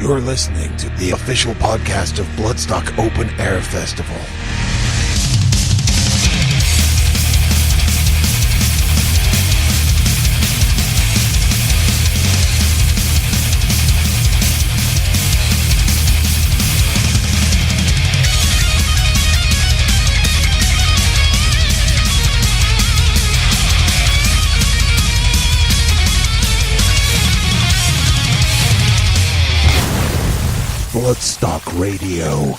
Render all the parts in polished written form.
You're listening to the official podcast of Bloodstock Open Air Festival. Bloodstock Radio.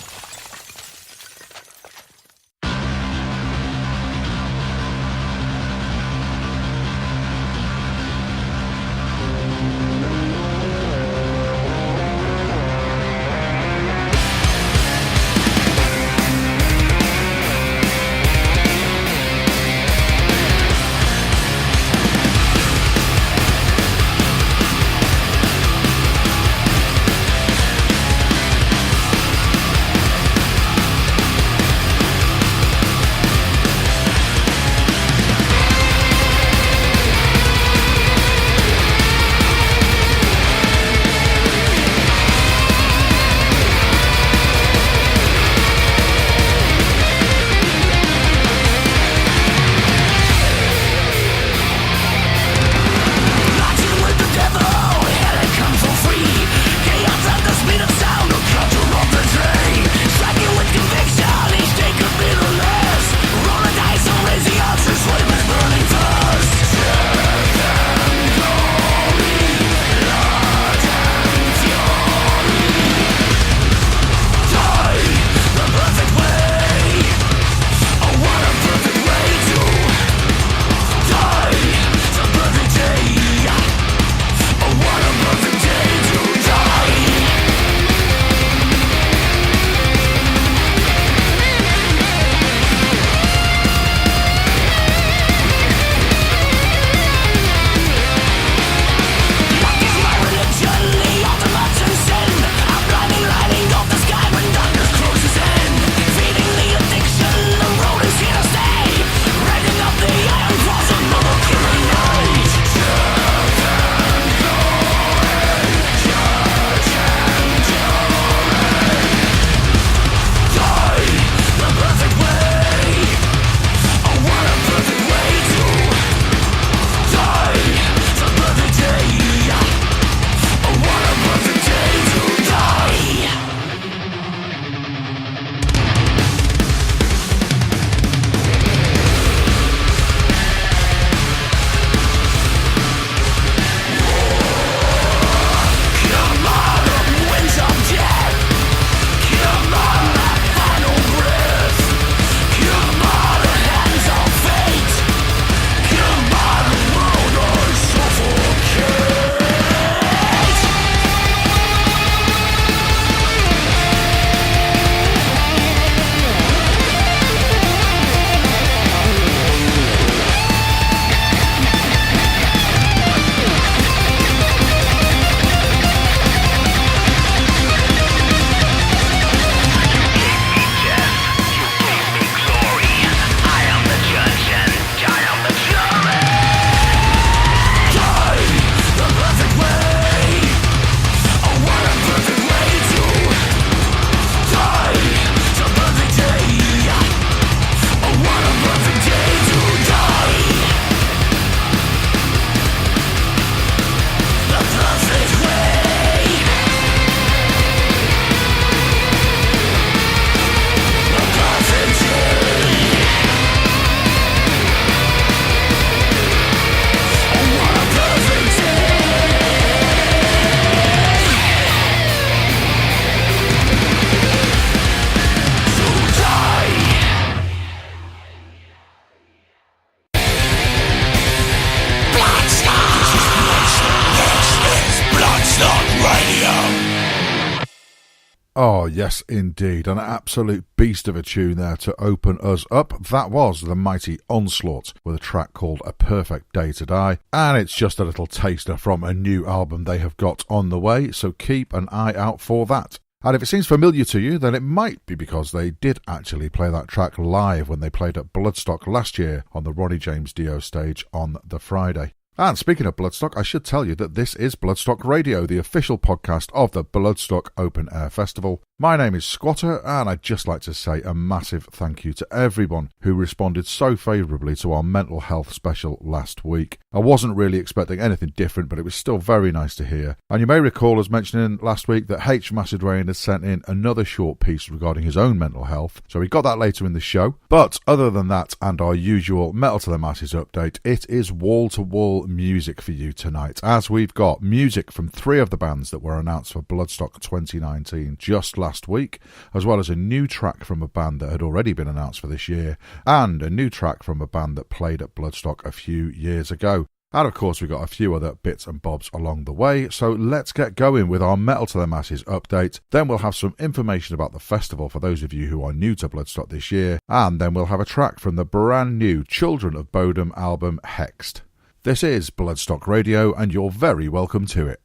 Oh, yes, indeed. An absolute beast of a tune there to open us up. That was the mighty Onslaught with a track called A Perfect Day to Die. And it's just a little taster from a new album they have got on the way, so keep an eye out for that. And if it seems familiar to you, then it might be because they did actually play that track live when they played at Bloodstock last year on the Ronnie James Dio stage on the Friday. And speaking of Bloodstock, I should tell you that this is Bloodstock Radio, the official podcast of the Bloodstock Open Air Festival. My name is Squatter, and I'd just like to say a massive thank you to everyone who responded so favourably to our mental health special last week. I wasn't really expecting anything different, but it was still very nice to hear. And you may recall us mentioning last week that H. Macedrain had sent in another short piece regarding his own mental health, so we got that later in the show. But other than that and our usual Metal to the Masses update, it is wall-to-wall music for you tonight, as we've got music from 3 of the bands that were announced for Bloodstock 2019 just last week, as well as a new track from a band that had already been announced for this year, and a new track from a band that played at Bloodstock a few years ago. And of course, we've got a few other bits and bobs along the way, so let's get going with our Metal to the Masses update. Then we'll have some information about the festival for those of you who are new to Bloodstock this year, and then we'll have a track from the brand new Children of Bodom album, Hexed. This is Bloodstock Radio, and you're very welcome to it.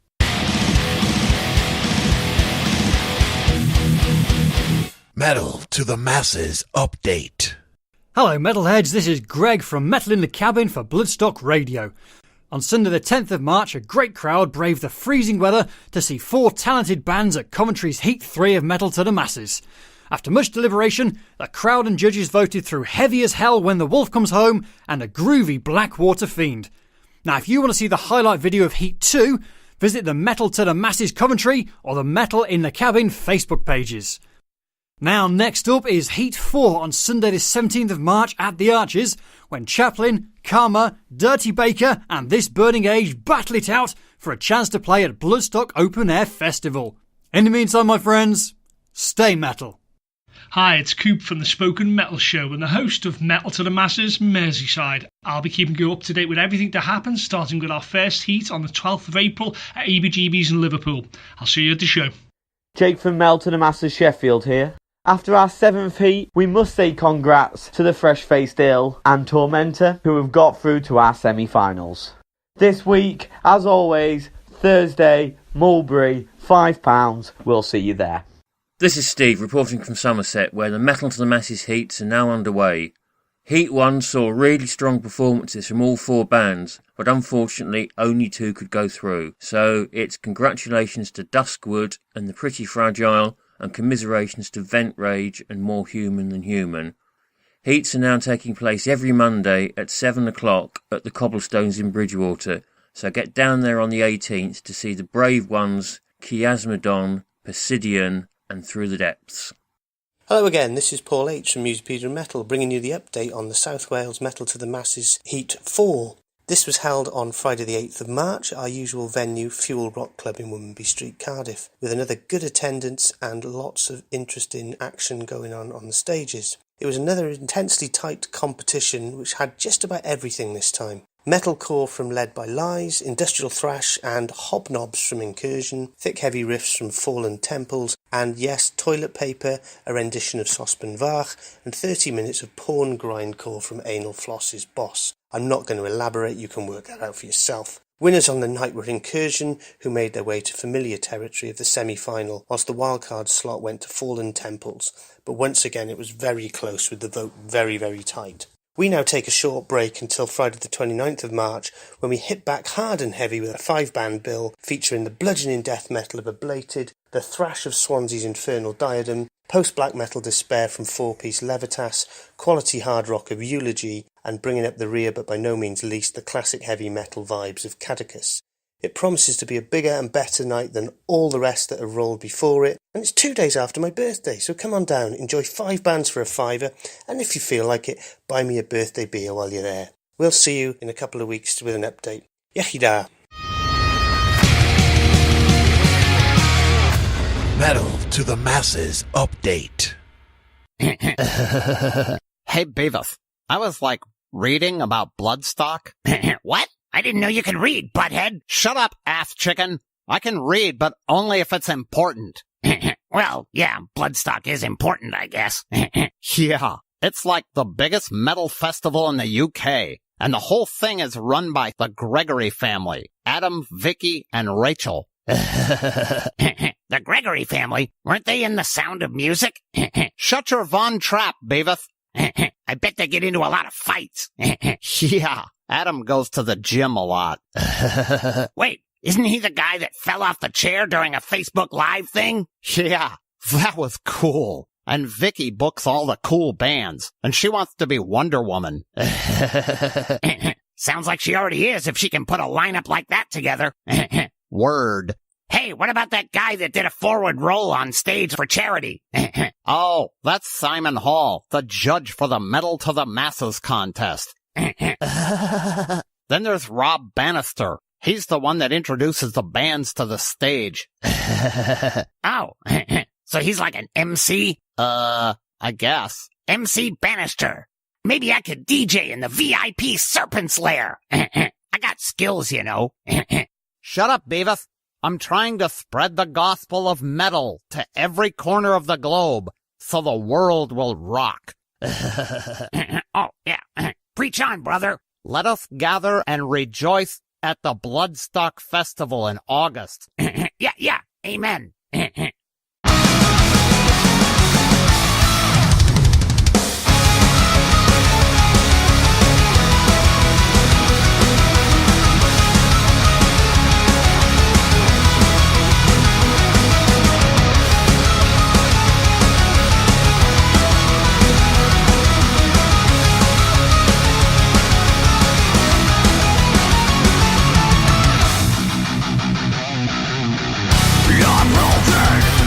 Metal to the Masses update. Hello metalheads, this is Greg from Metal in the Cabin for Bloodstock Radio. On Sunday the 10th of March, a great crowd braved the freezing weather to see 4 talented bands at Coventry's Heat 3 of Metal to the Masses. After much deliberation, the crowd and judges voted through Heavy as Hell When the Wolf Comes Home and a groovy Blackwater Fiend. Now if you want to see the highlight video of Heat 2, visit the Metal to the Masses Coventry or the Metal in the Cabin Facebook pages. Now next up is Heat 4 on Sunday the 17th of March at the Arches, when Chaplin, Karma, Dirty Baker and This Burning Age battle it out for a chance to play at Bloodstock Open Air Festival. In the meantime, my friends, stay metal. Hi, it's Coop from the Spoken Metal Show and the host of Metal to the Masses Merseyside. I'll be keeping you up to date with everything that happens, starting with our first heat on the 12th of April at EBGB's in Liverpool. I'll see you at the show. Jake from Metal to the Masses Sheffield here. After our 7th heat, we must say congrats to the Fresh-Faced Ill and Tormentor who have got through to our semi-finals. This week, as always, Thursday, Mulberry, £5. We'll see you there. This is Steve reporting from Somerset, where the Metal to the Masses heats are now underway. Heat 1 saw really strong performances from all 4 bands, but unfortunately only 2 could go through. So it's congratulations to Duskwood and the Pretty Fragile, and commiserations to Vent Rage and More Human Than Human. Heats are now taking place every Monday at 7 o'clock at the Cobblestones in Bridgewater, so get down there on the 18th to see the brave ones, Chiasmodon, Persidian, and Through the Depths. Hello again, this is Paul H from Musipedia Metal, bringing you the update on the South Wales Metal to the Masses Heat 4. This was held on Friday the 8th of March at our usual venue, Fuel Rock Club in Womanby Street, Cardiff, with another good attendance and lots of interesting action going on the stages. It was another intensely tight competition which had just about everything this time. Metalcore from Led by Lies, industrial thrash and hobnobs from Incursion, thick heavy riffs from Fallen Temples, and yes, toilet paper, a rendition of Sospen Vach, and 30 minutes of porn grindcore from Anal Floss's Boss. I'm not going to elaborate, you can work that out for yourself. Winners on the night were Incursion, who made their way to familiar territory of the semi-final, whilst the wildcard slot went to Fallen Temples, but once again it was very close with the vote very, very tight. We now take a short break until Friday the 29th of March, when we hit back hard and heavy with a 5-band bill featuring the bludgeoning death metal of Ablated, the thrash of Swansea's Infernal Diadem, post-black metal despair from 4-piece Levitas, quality hard rock of Eulogy, and bringing up the rear but by no means least the classic heavy metal vibes of Catechus. It promises to be a bigger and better night than all the rest that have rolled before it, and it's 2 days after my birthday, so come on down, enjoy 5 bands for a £5, and if you feel like it, buy me a birthday beer while you're there. We'll see you in a couple of weeks with an update. Yachida! Metal to the Masses update. Hey Beavis, I was reading about Bloodstock. What? I didn't know you could read, butthead. Shut up, ass chicken. I can read, but only if it's important. Well, yeah, Bloodstock is important, I guess. Yeah, it's like the biggest metal festival in the UK, and the whole thing is run by the Gregory family, Adam, Vicky, and Rachel. The Gregory family? Weren't they in The Sound of Music? Shut your Von Trapp, Beavis. I bet they get into a lot of fights. Yeah, Adam goes to the gym a lot. Wait, isn't he the guy that fell off the chair during a Facebook Live thing? Yeah, that was cool. And Vicky books all the cool bands, and she wants to be Wonder Woman. Sounds like she already is if she can put a lineup like that together. Word. Hey, what about that guy that did a forward roll on stage for charity? Oh, that's Simon Hall, the judge for the Metal to the Masses contest. Then there's Rob Bannister. He's the one that introduces the bands to the stage. Oh, so he's like an MC? I guess. MC Bannister. Maybe I could DJ in the VIP Serpent's Lair. I got skills, you know. Shut up, Beavis. I'm trying to spread the gospel of metal to every corner of the globe so the world will rock. Oh, yeah. Preach on, brother. Let us gather and rejoice at the Bloodstock Festival in August. Yeah. Amen. I'm broken.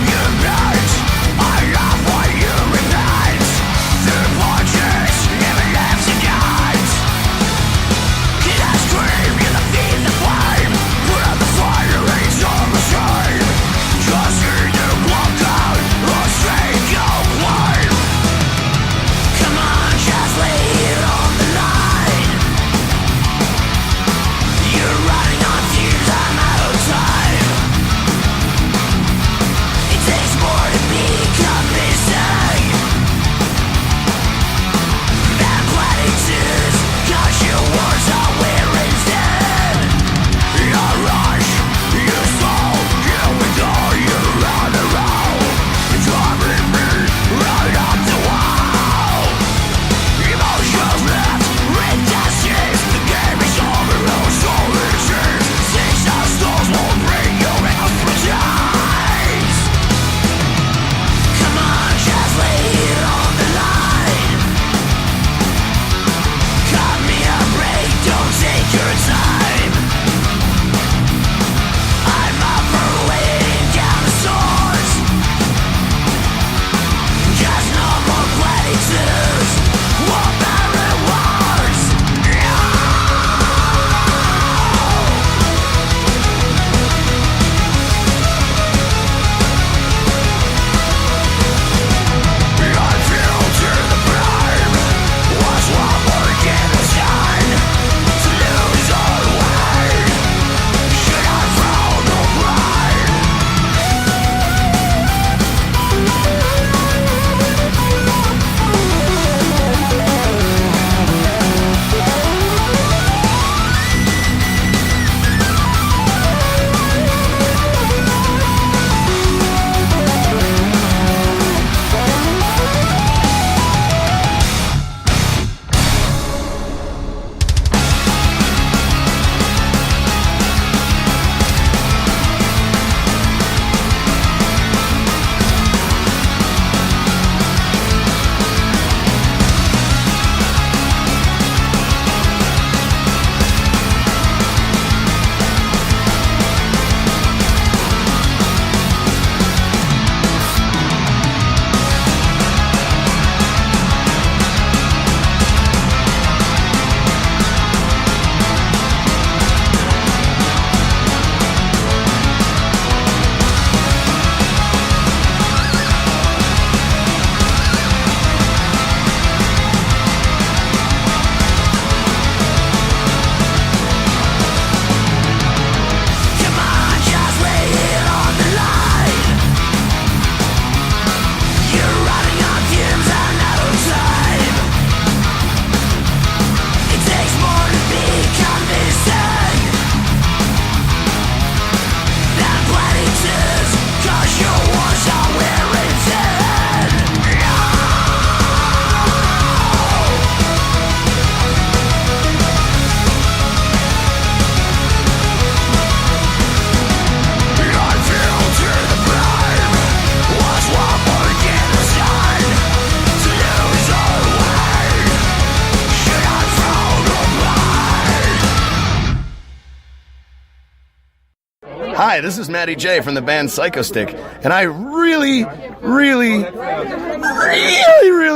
Hi, this is Matty J from the band Psychostick, and I really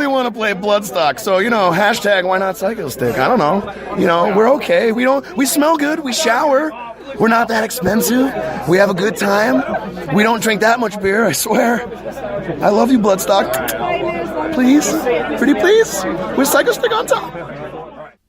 want to play Bloodstock. So, hashtag why not Psychostick? I don't know. We're okay. We smell good. We shower. We're not that expensive. We have a good time. We don't drink that much beer, I swear. I love you, Bloodstock. Please. Pretty please. With Psychostick on top.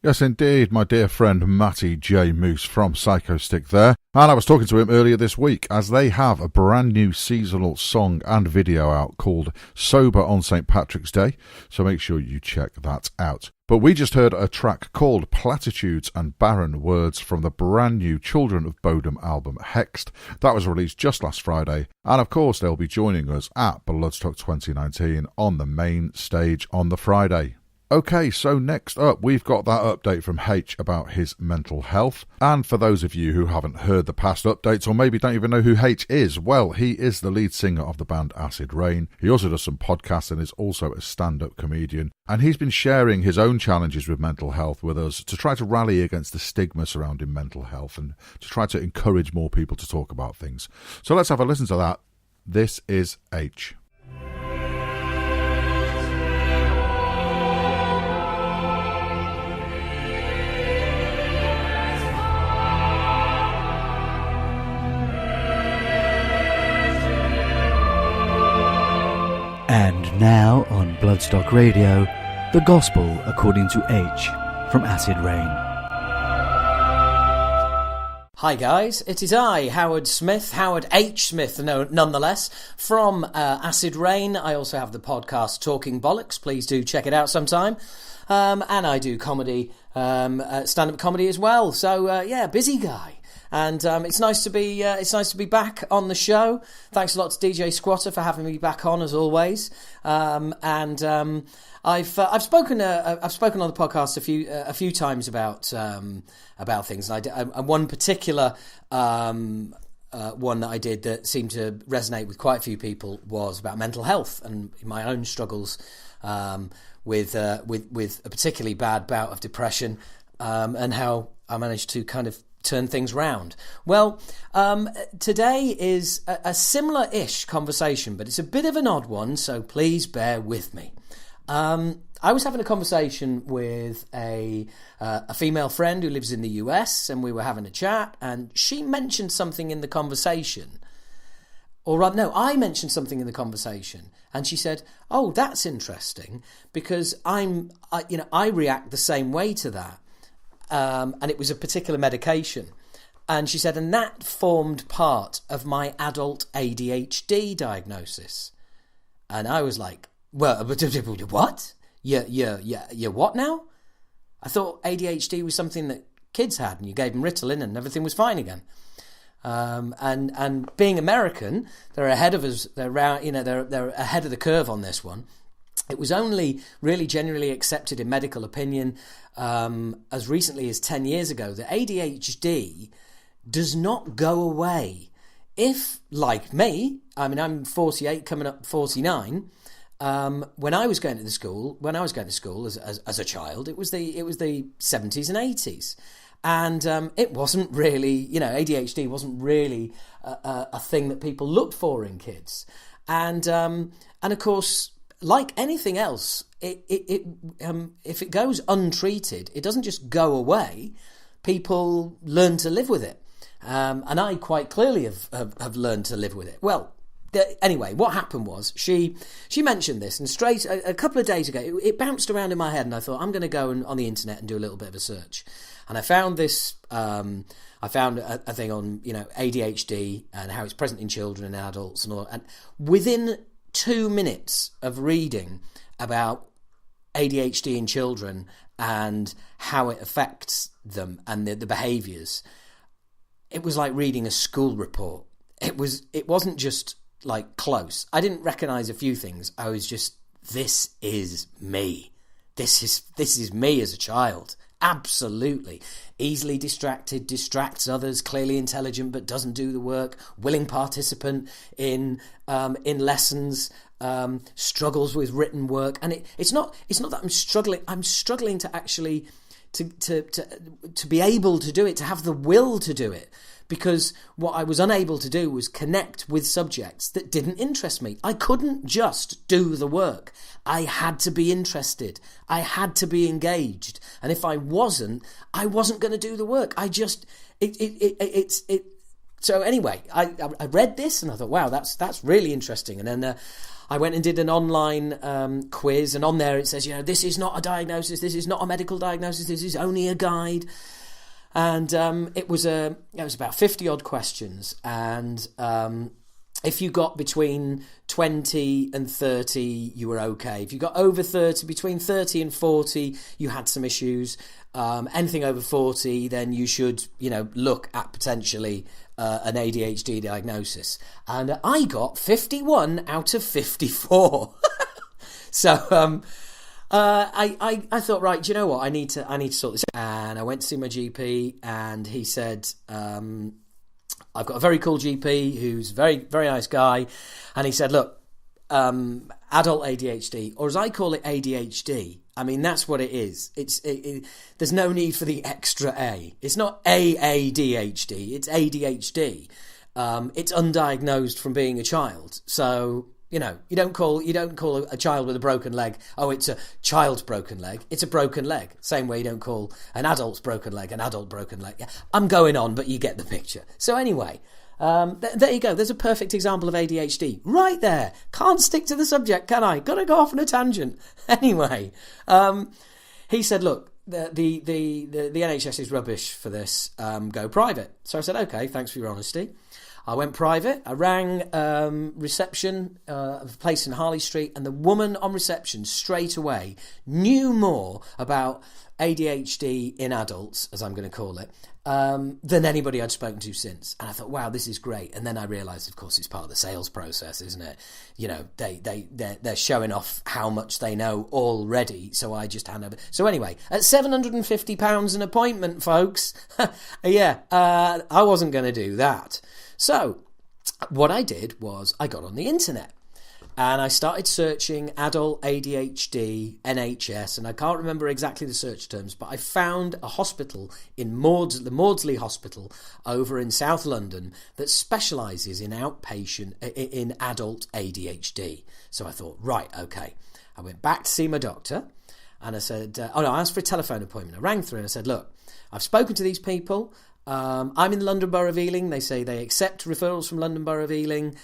Yes, indeed, my dear friend Matty J. Moose from Psychostick there. And I was talking to him earlier this week as they have a brand new seasonal song and video out called Sober on St. Patrick's Day. So make sure you check that out. But we just heard a track called Platitudes and Barren Words from the brand new Children of Bodom album Hexed. That was released just last Friday. And of course, they'll be joining us at Bloodstock 2019 on the main stage on the Friday. Okay, so next up, we've got that update from H about his mental health. And for those of you who haven't heard the past updates or maybe don't even know who H is, well, he is the lead singer of the band Acid Rain. He also does some podcasts and is also a stand-up comedian. And he's been sharing his own challenges with mental health with us to try to rally against the stigma surrounding mental health and to try to encourage more people to talk about things. So let's have a listen to that. This is H. And now on Bloodstock Radio, the Gospel according to H from Acid Rain. Hi guys, it is I, Howard H. Smith, nonetheless, from Acid Rain. I also have the podcast Talking Bollocks, please do check it out sometime. And I do comedy, stand-up comedy as well, so busy guy. And it's nice to be back on the show. Thanks a lot to DJ Squatter for having me back on as always. I've spoken on the podcast a few times about things. And one particular one that I did that seemed to resonate with quite a few people was about mental health and my own struggles with a particularly bad bout of depression and how I managed to kind of turn things round. Well, today is a similar-ish conversation, but it's a bit of an odd one, so please bear with me. I was having a conversation with a female friend who lives in the US, and we were having a chat, and she mentioned something in the conversation. I mentioned something in the conversation, and she said, "Oh, that's interesting, because I react the same way to that." And it was a particular medication. And she said, and that formed part of my adult ADHD diagnosis. And I was like, well, what? Yeah, what now? I thought ADHD was something that kids had, and you gave them Ritalin and everything was fine again. And being American, they're ahead of us. They're ahead of the curve on this one. It was only really generally accepted in medical opinion as recently as 10 years ago that ADHD does not go away. If, like me, I'm 48, coming up 49, when I was going to school as a child, it was the 70s and 80s. And it wasn't really, ADHD wasn't really a thing that people looked for in kids. And of course, like anything else, if it goes untreated, it doesn't just go away. People learn to live with it, and I quite clearly have learned to live with it. Well, anyway, what happened was she mentioned this, and straight a couple of days ago, it bounced around in my head, and I thought I'm going to go on the internet and do a little bit of a search, and I found this. I found a thing on ADHD and how it's present in children and adults and all, and within 2 minutes of reading about ADHD in children and how it affects them and the behaviours, it was like reading a school report. It wasn't just like close. I didn't recognise a few things. I was just, this is me. This is me as a child. Absolutely. Easily distracted, distracts others, clearly intelligent but doesn't do the work, willing participant in lessons, struggles with written work. And it's not that I'm struggling to actually to be able to do it, to have the will to do it, because what I was unable to do was connect with subjects that didn't interest me. I couldn't just do the work. I had to be interested. I had to be engaged. And if I wasn't going to do the work. So anyway, I read this and I thought, wow, that's really interesting. And then I went and did an online quiz, and on there it says, this is not a diagnosis, this is not a medical diagnosis, this is only a guide. And it was about 50 odd questions, and if you got between 20 and 30, you were okay. If you got over 30, between 30 and 40, you had some issues. Anything over 40, then you should, look at potentially an ADHD diagnosis. And I got 51 out of 54. So I thought, right, do you know what? I need to sort this out. And I went to see my GP, and he said, I've got a very cool GP who's a very, very nice guy. And he said, look, adult ADHD, or as I call it, ADHD. I mean, that's what it is. There's no need for the extra A. It's not AADHD. It's ADHD. It's undiagnosed from being a child. So, you don't call a child with a broken leg, oh, it's a child's broken leg. It's a broken leg. Same way you don't call an adult's broken leg an adult broken leg. Yeah, I'm going on, but you get the picture. So anyway, there you go. There's a perfect example of ADHD right there. Can't stick to the subject, can I? Gotta go off on a tangent. Anyway, he said, look, the NHS is rubbish for this. Go private. So I said, okay, thanks for your honesty. I went private. I rang reception of a place in Harley Street, and the woman on reception straight away knew more about ADHD in adults, as I'm going to call it, than anybody I'd spoken to since. And I thought, wow, this is great. And then I realised, of course, it's part of the sales process, isn't it? They're showing off how much they know already. So I just hand over. So anyway, at £750 an appointment, folks. I wasn't going to do that. So what I did was I got on the internet. And I started searching adult ADHD, NHS, and I can't remember exactly the search terms, but I found a hospital in the Maudsley Hospital over in South London that specialises in in adult ADHD. So I thought, right, okay. I went back to see my doctor, and I said, I asked for a telephone appointment. I rang through and I said, look, I've spoken to these people. I'm in London Borough of Ealing. They say they accept referrals from London Borough of Ealing.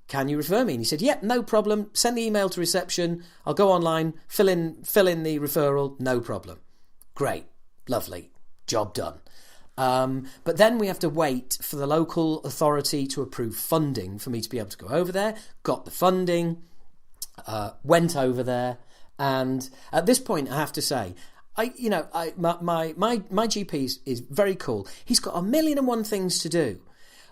Can you refer me? And he said, yeah, no problem. Send the email to reception. I'll go online, fill in the referral. No problem. Great. Lovely. Job done. But then we have to wait for the local authority to approve funding for me to be able to go over there. Got the funding, went over there. And at this point, I have to say, my GP is very cool. He's got 1,000,001 things to do.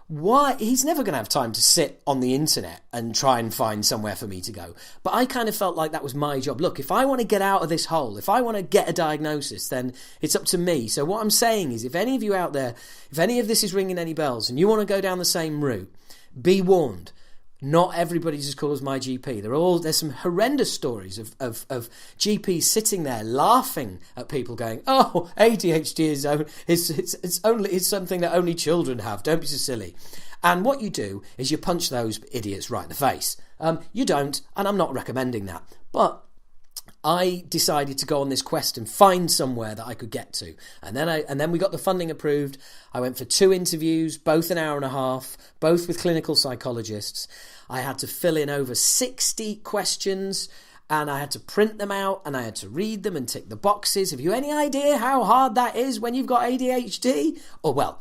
Why? He's never going to have time to sit on the internet and try and find somewhere for me to go. But I kind of felt like that was my job. Look, if I want to get out of this hole, if I want to get a diagnosis, then it's up to me. So what I'm saying is, if any of you out there, if any of this is ringing any bells and you want to go down the same route, be warned. Not everybody's as cool as my GP. There's some horrendous stories of GPs sitting there laughing at people going, oh, ADHD is something that only children have. Don't be so silly. And what you do is you punch those idiots right in the face. You don't, and I'm not recommending that. But I decided to go on this quest and find somewhere that I could get to. And then we got the funding approved. I went for 2 interviews, both an hour and a half, both with clinical psychologists. I had to fill in over 60 questions, and I had to print them out, and I had to read them and tick the boxes. Have you any idea how hard that is when you've got ADHD? Or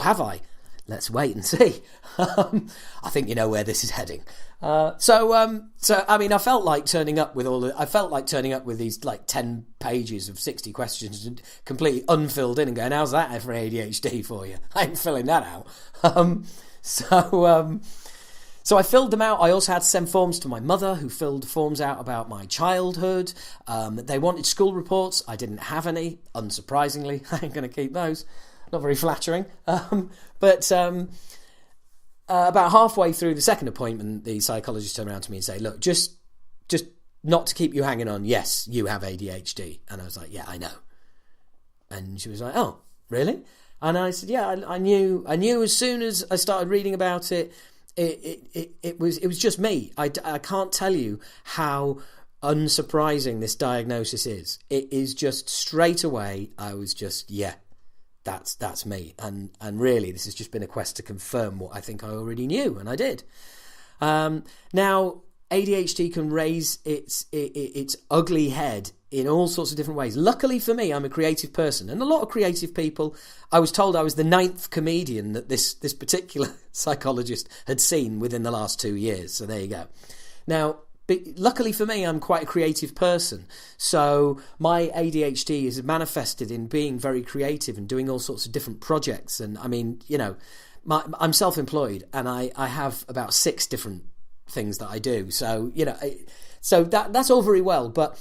have I? Let's wait and see. I think you know where this is heading. So I mean, I felt like turning up with these like 10 pages of 60 questions and completely unfilled in and going, how's that for ADHD for you? I ain't filling that out. So I filled them out. I also had to send forms to my mother, who filled forms out about my childhood. They wanted school reports. I didn't have any, unsurprisingly. I ain't going to keep those. Not very flattering. But about halfway through the second appointment, the psychologist turned around to me and said, look, just not to keep you hanging on, yes, you have ADHD. And I was like, yeah, I know. And she was like, oh, really? And I said, yeah, I knew as soon as I started reading about it, it was just me. I can't tell you how unsurprising this diagnosis is. It is just straight away, I was just, yeah, that's me. And really, this has just been a quest to confirm what I think I already knew, and I did. Now, ADHD can raise its ugly head in all sorts of different ways. Luckily for me, I'm a creative person, and a lot of creative people, I was told I was the 9th comedian that this particular psychologist had seen within the last 2 years. So there you go. Now, luckily for me, I'm quite a creative person. So my ADHD is manifested in being very creative and doing all sorts of different projects. And I mean, you know, I'm self-employed, and I have about 6 different things that I do. So, you know, so that's all very well. But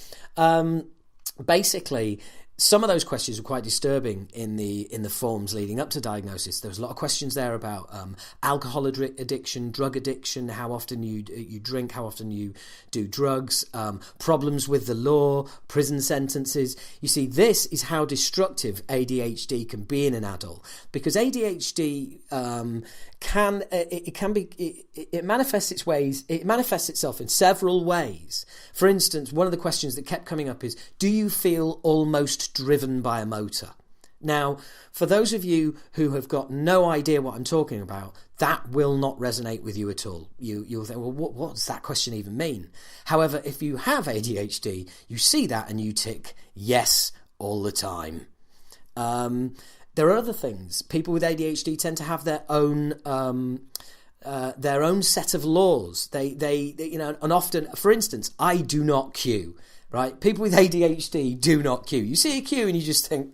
basically, some of those questions were quite disturbing in the forms leading up to diagnosis. There was a lot of questions there about alcohol addiction, drug addiction, how often you drink, how often you do drugs, problems with the law, prison sentences. You see, this is how destructive ADHD can be in an adult, because ADHD it manifests itself in several ways. For instance, one of the questions that kept coming up is, do you feel almost driven by a motor? Now, for those of you who have got no idea what I'm talking about, that will not resonate with you at all. You'll think, well, what does that question even mean? However, if you have ADHD, you see that and you tick yes all the time. There are other things. People with ADHD tend to have their own set of laws. They you know, and often, for instance, I do not queue. Right? People with ADHD do not queue. You see a queue and you just think,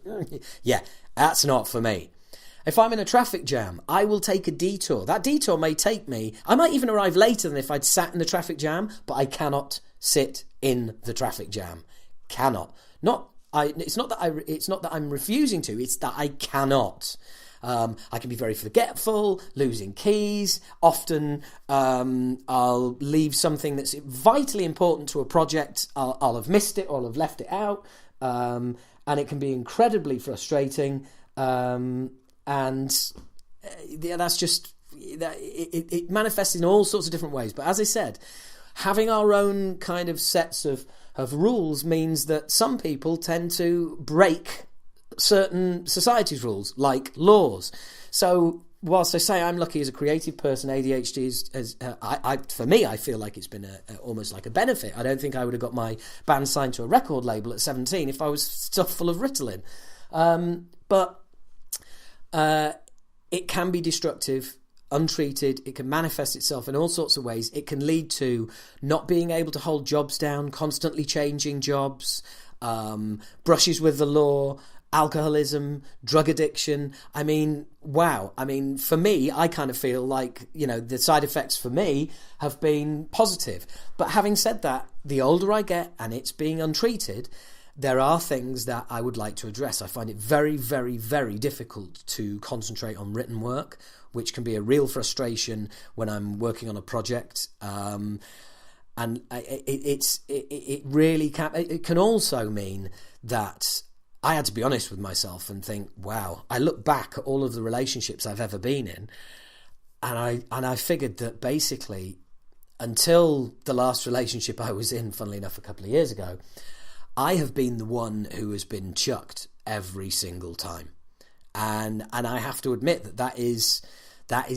yeah, that's not for me. If I'm in a traffic jam, I will take a detour. That detour may take me, I might even arrive later than if I'd sat in the traffic jam, but I cannot sit in the traffic jam. Cannot. It's not that I'm refusing to, it's that I cannot. I can be very forgetful, losing keys. Often I'll leave something that's vitally important to a project. I'll have missed it or I'll have left it out. And it can be incredibly frustrating. And that's just, it manifests in all sorts of different ways. But as I said, having our own kind of sets of rules means that some people tend to break certain society's rules, like laws. So whilst I say I'm lucky as a creative person, ADHD is for me, I feel like it's been almost like a benefit. I don't think I would have got my band signed to a record label at 17 if I was stuffed full of Ritalin. But it can be destructive, untreated. It can manifest itself in all sorts of ways. It can lead to not being able to hold jobs down, constantly changing jobs, brushes with the law, alcoholism, drug addiction. I mean, wow. I mean, for me, I kind of feel like, you know, the side effects for me have been positive. But having said that, the older I get and it's being untreated, there are things that I would like to address. I find it very, very, very difficult to concentrate on written work, which can be a real frustration when I'm working on a project. And it really can. It can also mean that I had to be honest with myself and think, wow, I look back at all of the relationships I've ever been in, and I figured that basically until the last relationship I was in, funnily enough, a couple of years ago, I have been the one who has been chucked every single time. And I have to admit that is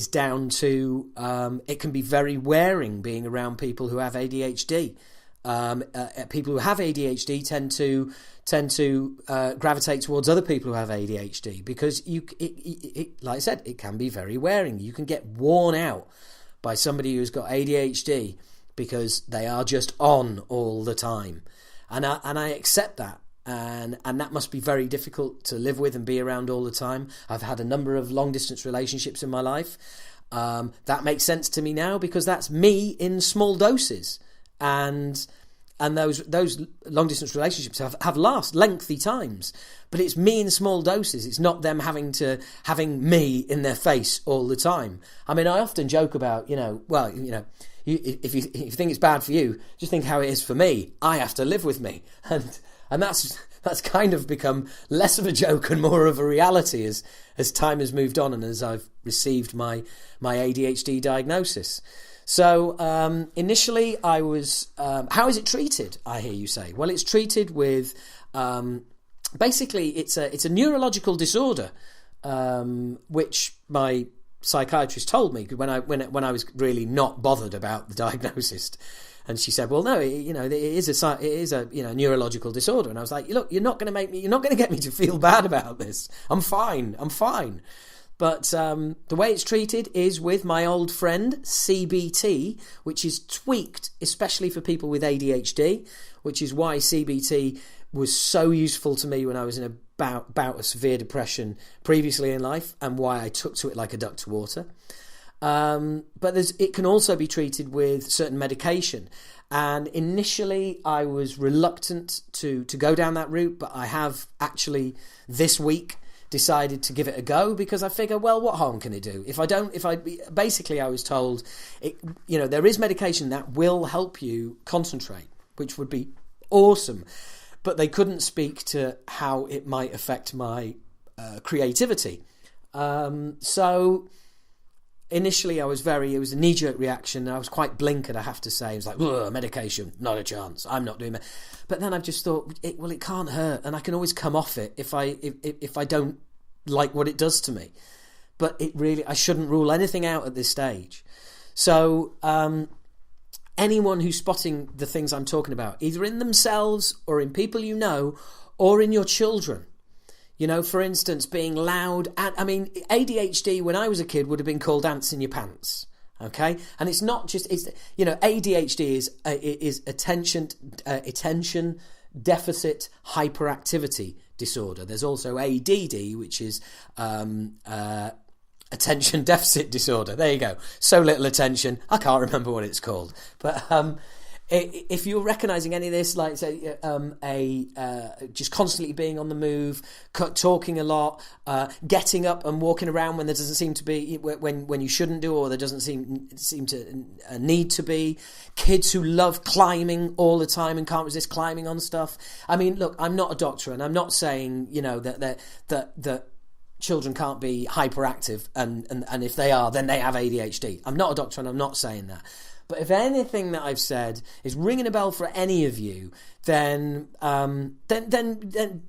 down to it can be very wearing being around people who have ADHD. People who have ADHD tend to gravitate towards other people who have ADHD because like I said, it can be very wearing. You can get worn out by somebody who's got ADHD because they are just on all the time, and I accept that. And that must be very difficult to live with and be around all the time. I've had a number of long-distance relationships in my life. That makes sense to me now because that's me in small doses. And those long-distance relationships have lengthy times. But it's me in small doses. It's not them having me in their face all the time. I mean, I often joke about, if you think it's bad for you, just think how it is for me. I have to live with me. And that's that's kind of become less of a joke and more of a reality as time has moved on and as I've received my ADHD diagnosis. So initially I was, how is it treated, I hear you say? Well, it's treated with, basically it's a neurological disorder, which my psychiatrist told me when I was really not bothered about the diagnosis. And she said, "Well, no, it is a neurological disorder." And I was like, "Look, you're not going to get me to feel bad about this. I'm fine. But the way it's treated is with my old friend CBT, which is tweaked especially for people with ADHD, which is why CBT was so useful to me when I was in a bout of severe depression previously in life, and why I took to it like a duck to water. But it can also be treated with certain medication. And initially I was reluctant to go down that route, but I have actually this week decided to give it a go, because I figure, well, what harm can it do? Basically I was told, there is medication that will help you concentrate, which would be awesome. But they couldn't speak to how it might affect my creativity. So initially, it was a knee-jerk reaction. I was quite blinkered, I have to say. It was like, medication, not a chance. I'm not doing that. But then I've just thought, it can't hurt, and I can always come off it if I don't like what it does to me. But I shouldn't rule anything out at this stage. So anyone who's spotting the things I'm talking about, either in themselves or in people you know, or in your children. For instance, being loud. ADHD when I was a kid would have been called ants in your pants. Okay, and it's not just ADHD is attention deficit hyperactivity disorder. There's also ADD, which is attention deficit disorder. There you go. So little attention, I can't remember what it's called. But if you're recognising any of this, like say, just constantly being on the move, talking a lot, getting up and walking around when there doesn't seem to be, when you shouldn't do, or there doesn't seem to need to be, kids who love climbing all the time and can't resist climbing on stuff. I mean, look, I'm not a doctor, and I'm not saying that children can't be hyperactive, and if they are, then they have ADHD. I'm not a doctor, and I'm not saying that. But if anything that I've said is ringing a bell for any of you, then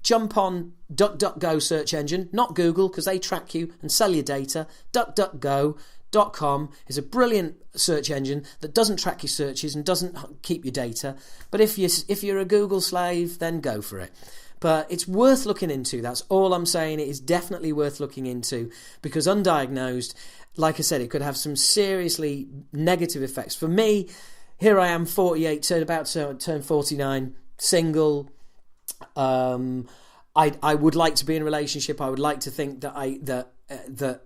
jump on DuckDuckGo search engine, not Google, because they track you and sell your data. DuckDuckGo.com is a brilliant search engine that doesn't track your searches and doesn't keep your data. But if you're a Google slave, then go for it. But it's worth looking into. That's all I'm saying. It is definitely worth looking into, because undiagnosed, like I said, it could have some seriously negative effects. For me, here I am, 48, about to turn 49, single. I would like to be in a relationship. I would like to think that the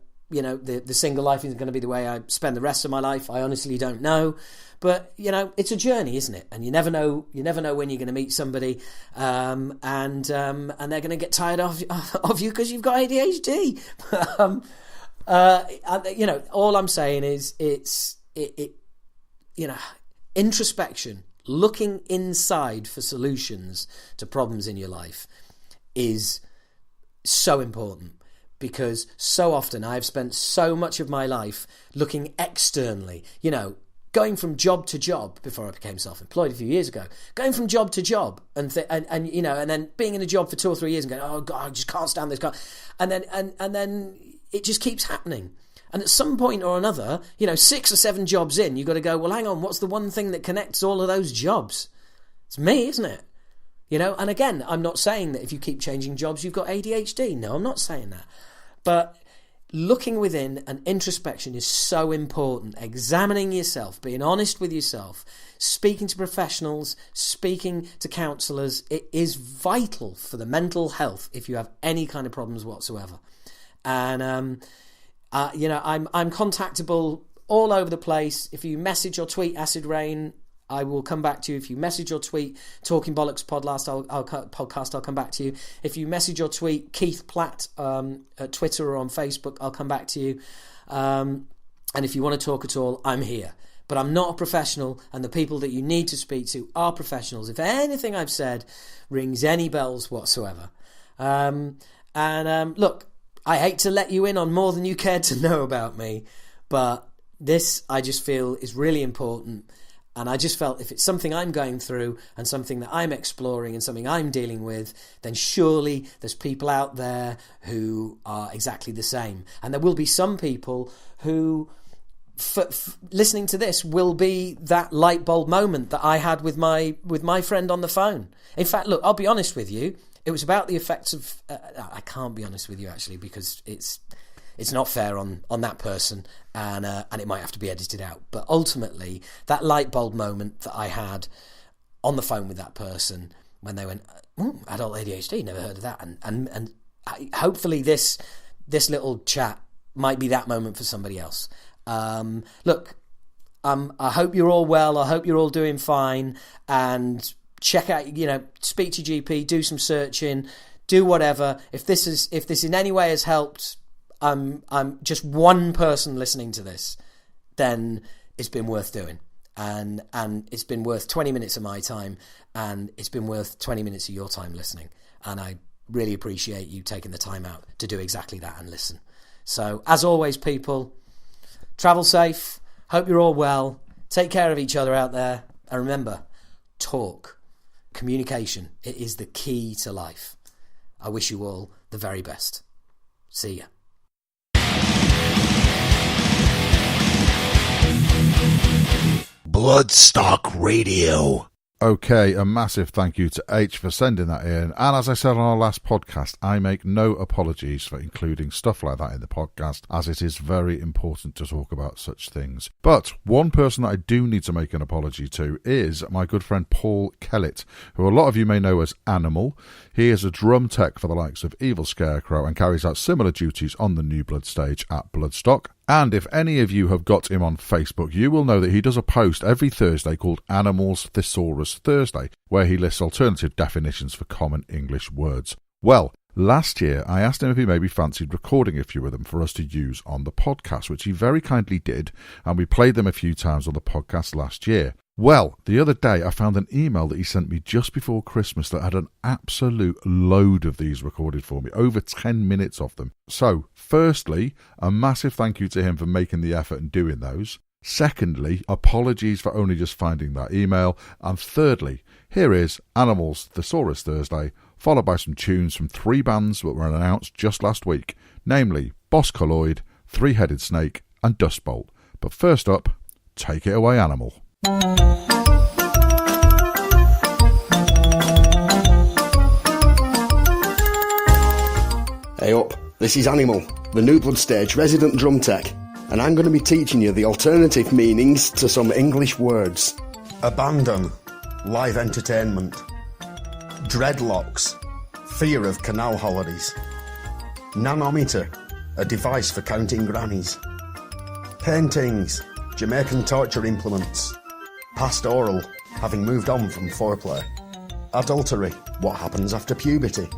single life isn't going to be the way I spend the rest of my life. I honestly don't know. But, it's a journey, isn't it? And you never know when you're going to meet somebody, and they're going to get tired of you because you've got ADHD. All I'm saying is it's introspection, looking inside for solutions to problems in your life is so important, because so often I've spent so much of my life looking externally, going from job to job before I became self-employed a few years ago, going from job to job and then being in a job for 2 or 3 years and going, oh God, I just can't stand this guy. And then it just keeps happening. And at some point or another, 6 or 7 jobs in, you've got to go, well, hang on, what's the one thing that connects all of those jobs? It's me, isn't it? And again, I'm not saying that if you keep changing jobs, you've got ADHD. No, I'm not saying that. But looking within and introspection is so important. Examining yourself, being honest with yourself, speaking to professionals, speaking to counsellors, it is vital for the mental health if you have any kind of problems whatsoever. And I'm contactable all over the place. If you message or tweet Acid Rain, I will come back to you. If you message or tweet Talking Bollocks podcast, I'll come back to you. If you message or tweet Keith Platt at Twitter or on Facebook, I'll come back to you. And if you want to talk at all, I'm here. but I'm not a professional, and the people that you need to speak to are professionals. If anything I've said rings any bells whatsoever. Look, I hate to let you in on more than you cared to know about me, but this I just feel is really important. And I just felt if it's something I'm going through and something that I'm exploring and something I'm dealing with, then surely there's people out there who are exactly the same. And there will be some people who, listening to this, will be that light bulb moment that I had with my friend on the phone. In fact, look, I'll be honest with you. It was about the effects of... I can't be honest with you, actually, because it's not fair on that person, and it might have to be edited out. But ultimately, that light bulb moment that I had on the phone with that person when they went, adult ADHD, never heard of that, and hopefully this little chat might be that moment for somebody else. Look, I hope you're all well. I hope you're all doing fine, and check out, speak to GP, do some searching, do whatever. If this in any way has helped, I'm just one person listening to this, then it's been worth doing, and it's been worth 20 minutes of my time, and it's been worth 20 minutes of your time listening, and I really appreciate you taking the time out to do exactly that and listen. So as always, people, travel safe, hope you're all well, take care of each other out there, and remember, talk, communication, it is the key to life. I wish you all the very best. See ya. Bloodstock Radio. Okay, a massive thank you to H for sending that in. And as I said on our last podcast, I make no apologies for including stuff like that in the podcast, as it is very important to talk about such things. But one person that I do need to make an apology to is my good friend Paul Kellett, who a lot of you may know as Animal. He is a drum tech for the likes of Evil Scarecrow and carries out similar duties on the New Blood stage at Bloodstock. And if any of you have got him on Facebook, you will know that he does a post every Thursday called Animals Thesaurus Thursday, where he lists alternative definitions for common English words. Well, last year I asked him if he maybe fancied recording a few of them for us to use on the podcast, which he very kindly did, and we played them a few times on the podcast last year. Well, the other day I found an email that he sent me just before Christmas that had an absolute load of these recorded for me, over 10 minutes of them. So, firstly, a massive thank you to him for making the effort and doing those. Secondly, apologies for only just finding that email. And thirdly, here is Animals Thesaurus Thursday, followed by some tunes from 3 bands that were announced just last week, namely Boss Colloid, Three-Headed Snake and Dustbolt. But first up, take it away, Animal. Hey up, this is Animal, the New Blood stage resident drum tech, and I'm going to be teaching you the alternative meanings to some English words. Abandon, live entertainment. Dreadlocks, fear of canal holidays. Nanometer, a device for counting grannies. Paintings, Jamaican torture implements. Pastoral, having moved on from foreplay. Adultery, what happens after puberty.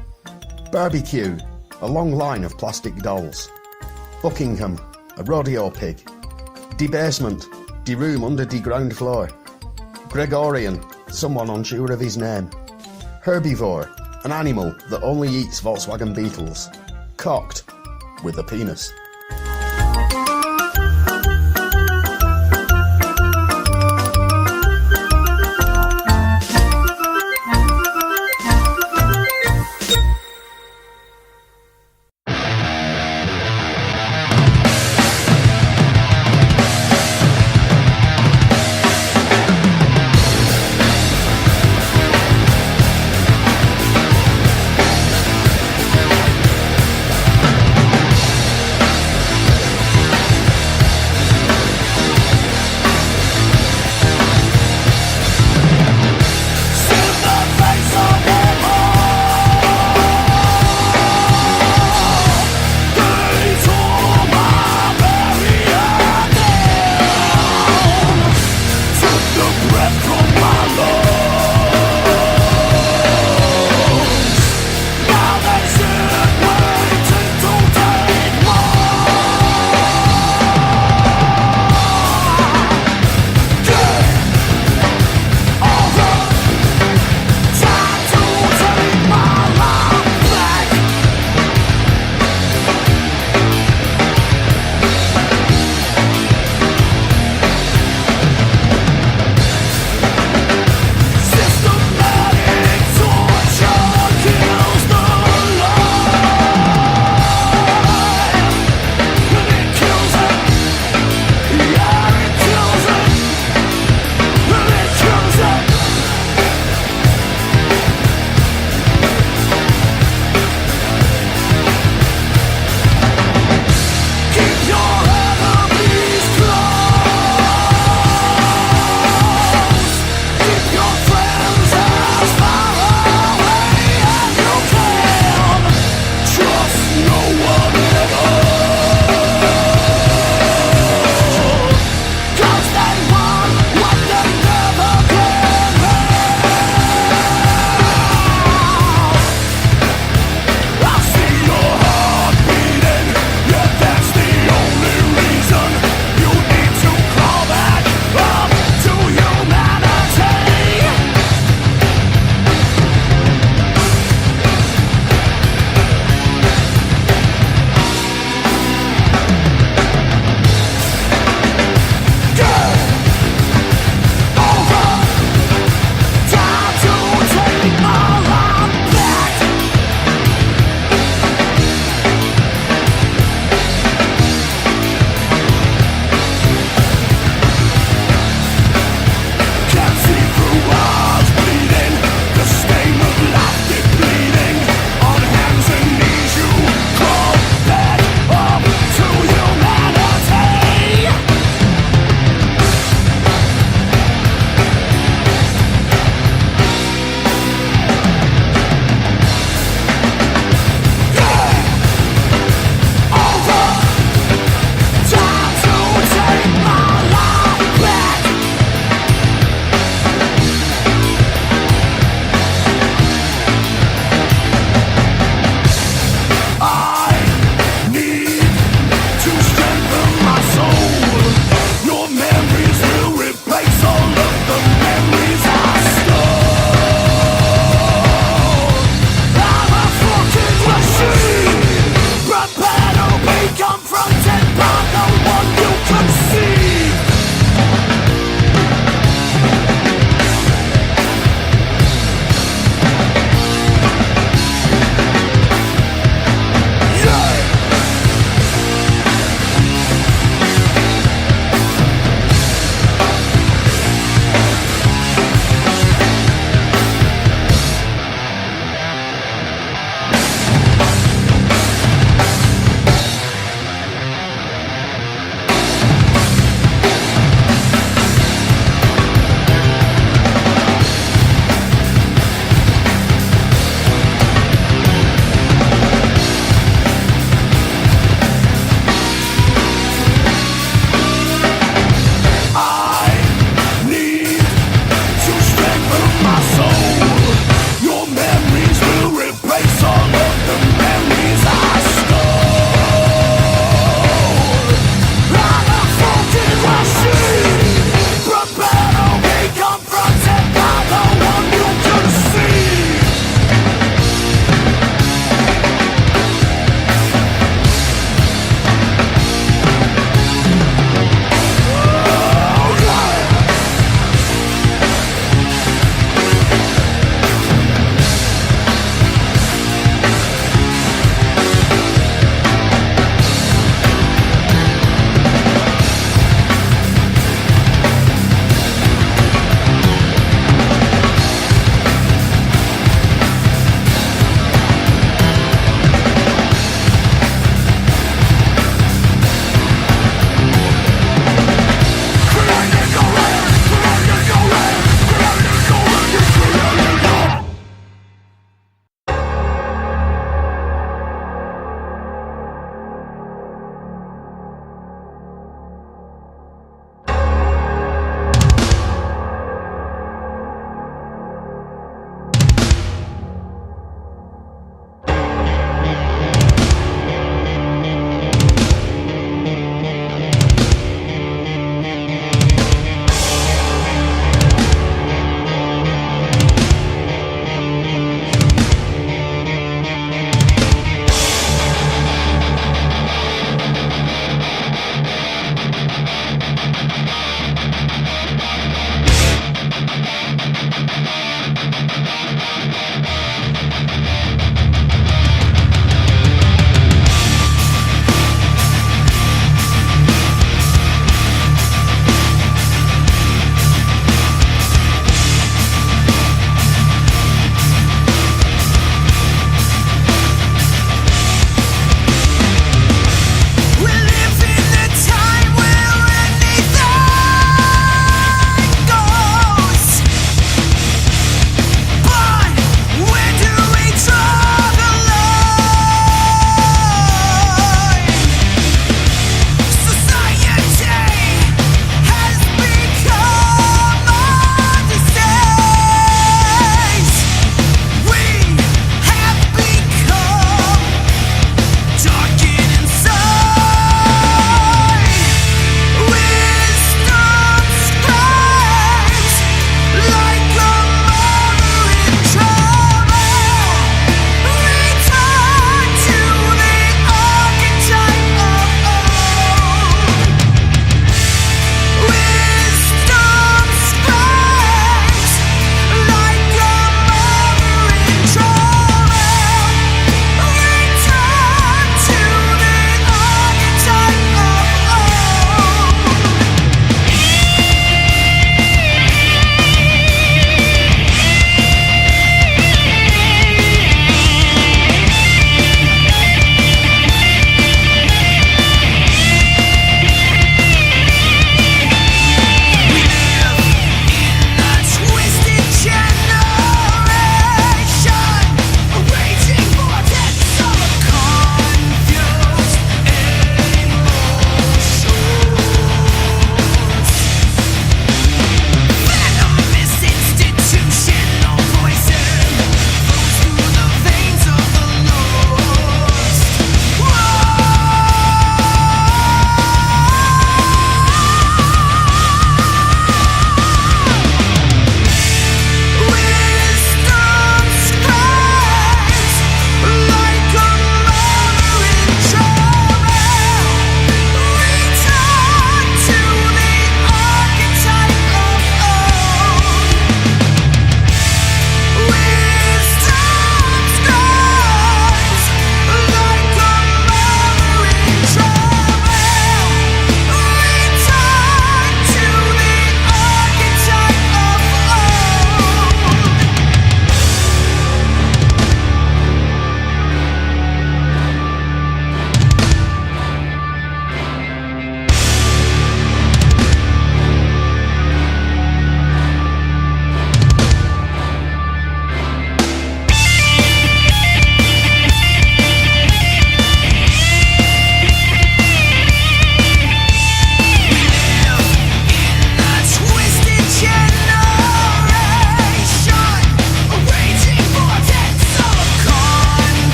Barbecue, a long line of plastic dolls. Buckingham, a rodeo pig. Debasement, de room under de ground floor. Gregorian, someone unsure of his name. Herbivore, an animal that only eats Volkswagen Beetles. Cocked, with a penis.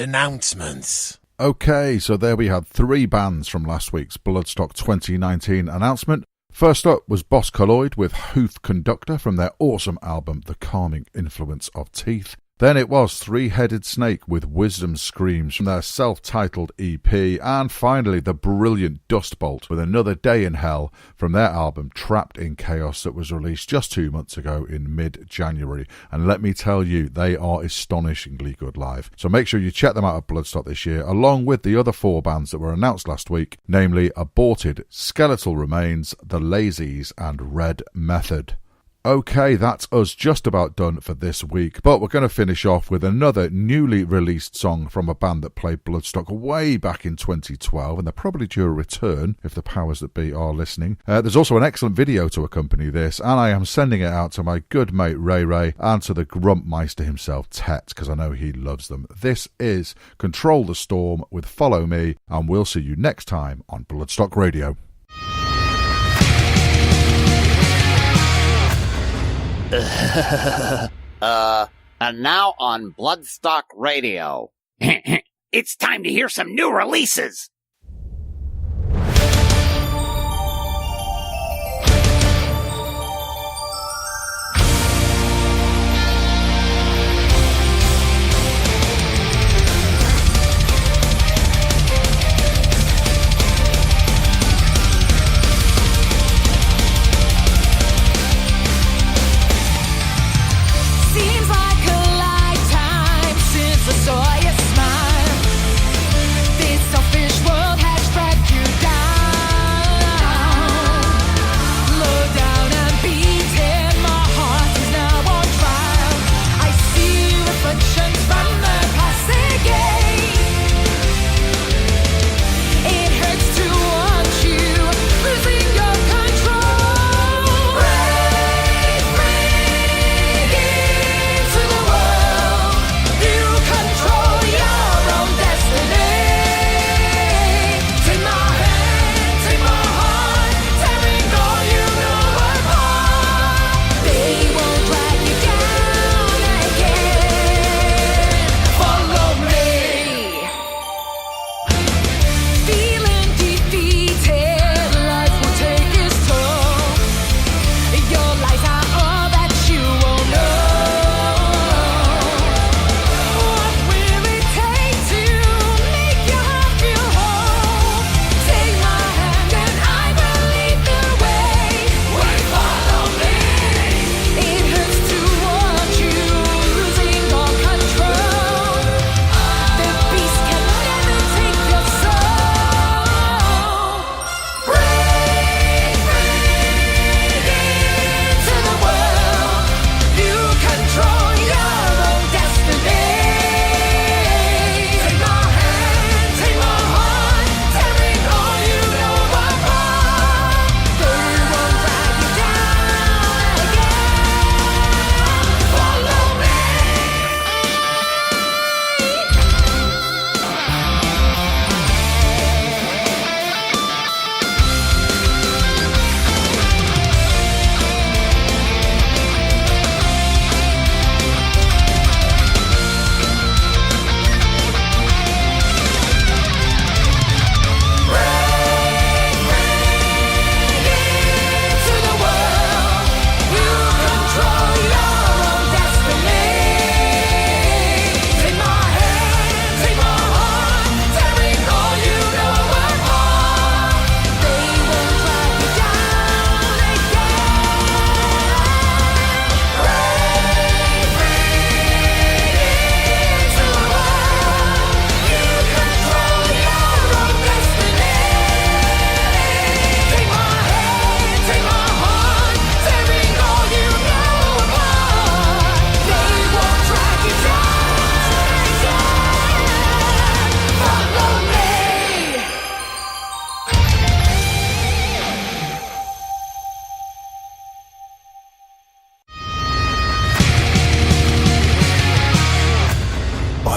announcements. Okay, so there we had 3 bands from last week's Bloodstock 2019 announcement. First up was Boss Colloid with Hooth Conductor from their awesome album The Calming Influence of Teeth. Then it was Three-Headed Snake with Wisdom Screams from their self-titled EP, and finally the brilliant Dustbolt with Another Day in Hell from their album Trapped in Chaos that was released just 2 months ago in mid-January. And let me tell you, they are astonishingly good live. So make sure you check them out at Bloodstock this year, along with the other 4 bands that were announced last week, namely Aborted, Skeletal Remains, The Lazies and Red Method. Okay, that's us just about done for this week, but we're going to finish off with another newly released song from a band that played Bloodstock way back in 2012, and they're probably due a return if the powers that be are listening. There's also an excellent video to accompany this, and I am sending it out to my good mate Ray Ray and to the Grumpmeister himself, Tet, because I know he loves them. This is Control the Storm with Follow Me, and we'll see you next time on Bloodstock Radio. And now on Bloodstock Radio. It's time to hear some new releases.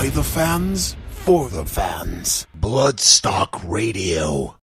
By the fans, for the fans. Bloodstock Radio.